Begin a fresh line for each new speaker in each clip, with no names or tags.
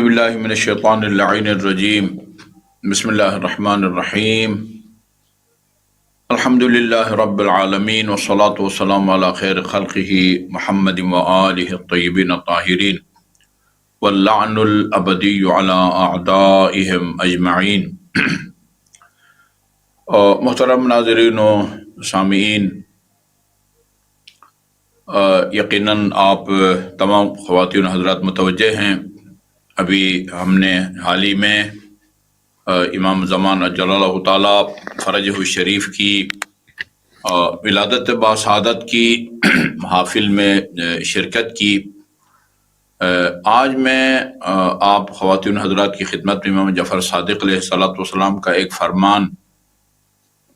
باللہ من الشیطان اللعین الرجیم بسم اللہ الرحمن الرحیم الحمد للہ رب العالمین والصلاة والسلام علی خیر خلقہ محمد وآلہ الطیبین الطاہرین واللعن الابدی علی اعدائہم اجمعین۔ محترم ناظرین و سامعین، یقیناً آپ تمام خواتین و حضرات متوجہ ہیں، ابھی ہم نے حال ہی میں امام زمان اجل اللہ تعالیٰ فرجہ الشریف کی ولادت باسعادت کی محافل میں شرکت کی۔ آج میں آپ خواتین حضرات کی خدمت میں امام جعفر صادق علیہ السلام کا ایک فرمان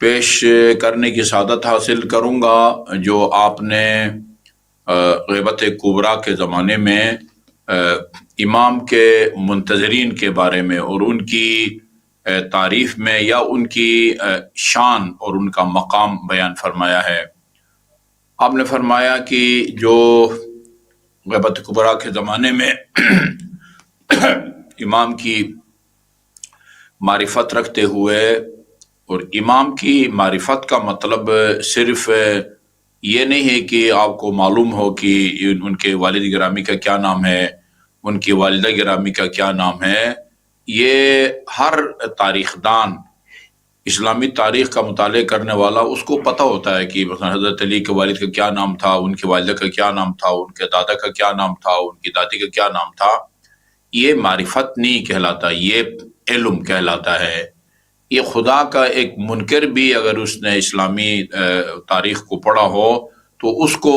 پیش کرنے کی سعادت حاصل کروں گا، جو آپ نے غیبت کبریٰ کے زمانے میں امام کے منتظرین کے بارے میں اور ان کی تعریف میں یا ان کی شان اور ان کا مقام بیان فرمایا ہے۔ آپ نے فرمایا کہ جو غیبت کبریٰ کے زمانے میں امام کی معرفت رکھتے ہوئے، اور امام کی معرفت کا مطلب صرف یہ نہیں ہے کہ آپ کو معلوم ہو کہ ان کے والد گرامی کا کیا نام ہے، ان کی والدہ گرامی کا کیا نام ہے۔ یہ ہر تاریخ دان، اسلامی تاریخ کا مطالعہ کرنے والا، اس کو پتہ ہوتا ہے کہ مثلا حضرت علی کے والد کا کیا نام تھا، ان کی والدہ کا کیا نام تھا، ان کے دادا کا کیا نام تھا، ان کی دادی کا کیا نام تھا۔ یہ معرفت نہیں کہلاتا، یہ علم کہلاتا ہے۔ یہ خدا کا ایک منکر بھی اگر اس نے اسلامی تاریخ کو پڑھا ہو تو اس کو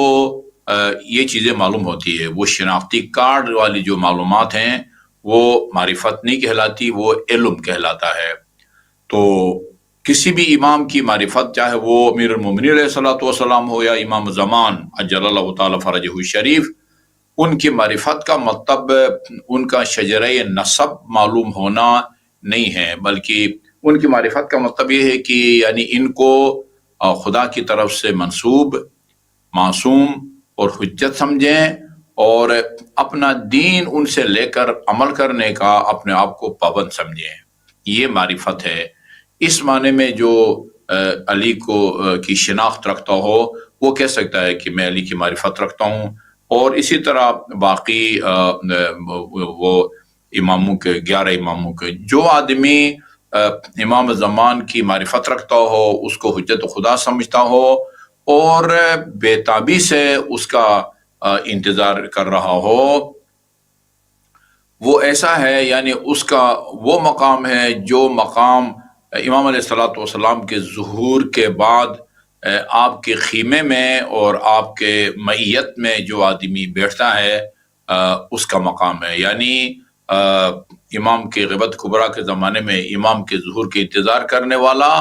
یہ چیزیں معلوم ہوتی ہے۔ وہ شناختی کارڈ والی جو معلومات ہیں وہ معرفت نہیں کہلاتی، وہ علم کہلاتا ہے۔ تو کسی بھی امام کی معرفت، چاہے وہ امیر المومنین علیہ السلام ہو یا امام زمان عجل اللہ تعالی فرجہ الشریف، ان کی معرفت کا مطلب ان کا شجرہ نسب معلوم ہونا نہیں ہے، بلکہ ان کی معرفت کا مطلب یہ ہے کہ یعنی ان کو خدا کی طرف سے منسوب، معصوم اور حجت سمجھیں، اور اپنا دین ان سے لے کر عمل کرنے کا اپنے آپ کو پابند سمجھیں۔ یہ معرفت ہے۔ اس معنی میں جو علی کی شناخت رکھتا ہو وہ کہہ سکتا ہے کہ میں علی کی معرفت رکھتا ہوں، اور اسی طرح باقی وہ اماموں کے 11 اماموں کے جو آدمی امام زمان کی معرفت رکھتا ہو، اس کو حجت خدا سمجھتا ہو اور بے تابی سے اس کا انتظار کر رہا ہو، وہ ایسا ہے، یعنی اس کا وہ مقام ہے جو مقام امام علیہ السلام کے ظہور کے بعد آپ کے خیمے میں اور آپ کے معیت میں جو آدمی بیٹھتا ہے اس کا مقام ہے۔ یعنی امام کے غیبت کبریٰ کے زمانے میں امام کے ظہور کے انتظار کرنے والا،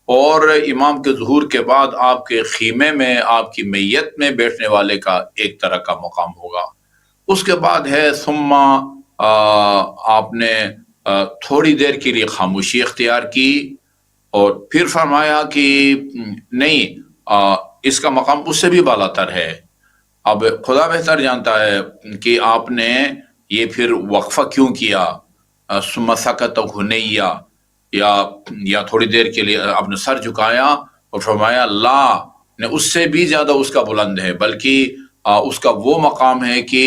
اور امام کے ظہور کے بعد آپ کے خیمے میں، آپ کی معیت میں بیٹھنے والے کا ایک طرح کا مقام ہوگا۔ اس کے بعد ہے ثم آپ نے تھوڑی دیر کے لیے خاموشی اختیار کی، اور پھر فرمایا کہ نہیں، اس کا مقام اس سے بھی بالا تر ہے۔ اب خدا بہتر جانتا ہے کہ آپ نے یہ پھر وقفہ کیوں کیا، ثم سکت ہنیہ، یا تھوڑی دیر کے لیے آپ نے سر جھکایا اور فرمایا لا، نے اس سے بھی زیادہ اس کا بلند ہے، بلکہ اس کا وہ مقام ہے کہ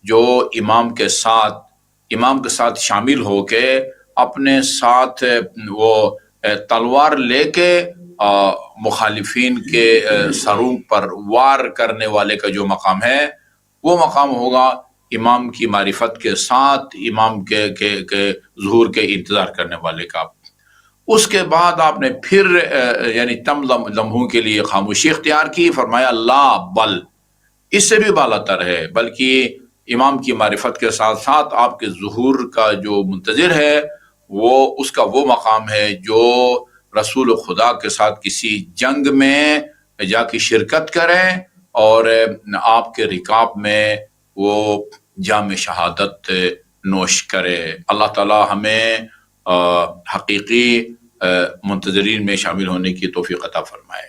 جو امام کے ساتھ شامل ہو کے اپنے ساتھ وہ تلوار لے کے مخالفین کے سروں پر وار کرنے والے کا جو مقام ہے، وہ مقام ہوگا امام کی معرفت کے ساتھ امام کے ظہور کے انتظار کرنے والے کا۔ اس کے بعد آپ نے پھر یعنی چند لمحوں کے لیے خاموشی اختیار کی، فرمایا لا بل، اس سے بھی بالا تر ہے، بلکہ امام کی معرفت کے ساتھ ساتھ آپ کے ظہور کا جو منتظر ہے، وہ اس کا وہ مقام ہے جو رسول خدا کے ساتھ کسی جنگ میں جا کے شرکت کریں اور آپ کے رکاب میں وہ جام شہادت نوش کرے۔ اللہ تعالی ہمیں حقیقی منتظرین میں شامل ہونے کی توفیق عطا فرمائے۔